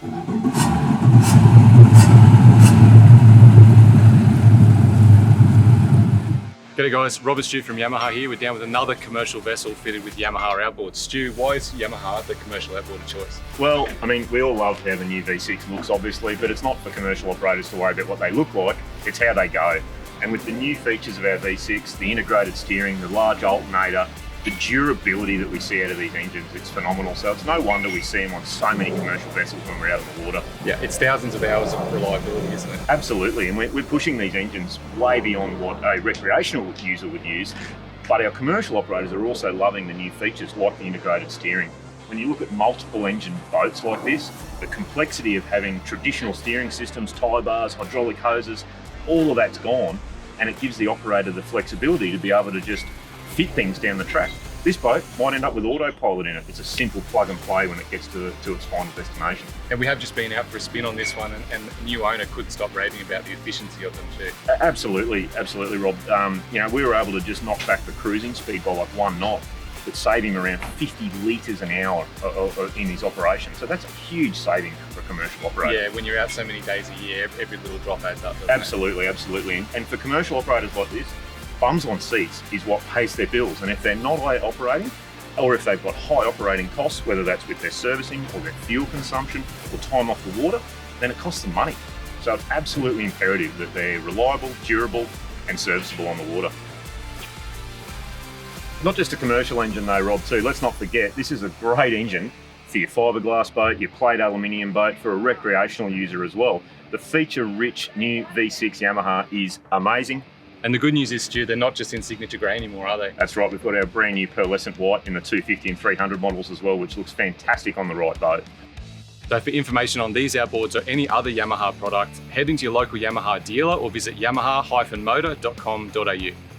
G'day guys, Robert Stu from Yamaha here. We're down with another commercial vessel fitted with Yamaha outboards. Stu, why is Yamaha the commercial outboard of choice? Well, I mean, we all love how the new V6 looks, obviously, but it's not for commercial operators to worry about what they look like, it's how they go. And with the new features of our V6, the integrated steering, the large alternator, the durability that we see out of these engines, it's phenomenal. So it's no wonder we see them on so many commercial vessels when we're out on the water. Yeah, it's thousands of hours of reliability, isn't it? Absolutely, and we're pushing these engines way beyond what a recreational user would use, but our commercial operators are also loving the new features like the integrated steering. When you look at multiple engine boats like this, the complexity of having traditional steering systems, tie bars, hydraulic hoses, all of that's gone, and it gives the operator the flexibility to be able to just fit things down the track. This boat might end up with autopilot in it. It's a simple plug and play when it gets to its final destination. And we have just been out for a spin on this one, and the new owner couldn't stop raving about the efficiency of them too. Absolutely, Rob. We were able to just knock back the cruising speed by like 1 knot, but save him around 50 litres an hour in his operation. So that's a huge saving for a commercial operator. Yeah, when you're out so many days a year, every little drop adds up. Absolutely. And for commercial operators like this, bums on seats is what pays their bills. And if they're not operating, or if they've got high operating costs, whether that's with their servicing or their fuel consumption or time off the water, then it costs them money. So it's absolutely imperative that they're reliable, durable, and serviceable on the water. Not just a commercial engine though, Rob, too. Let's not forget, this is a great engine for your fiberglass boat, your plate aluminium boat, for a recreational user as well. The feature-rich new V6 Yamaha is amazing. And the good news is, Stu, they're not just in signature grey anymore, are they? That's right, we've got our brand new pearlescent white in the 250 and 300 models as well, which looks fantastic on the right boat. So for information on these outboards or any other Yamaha product, head into your local Yamaha dealer or visit yamaha-motor.com.au.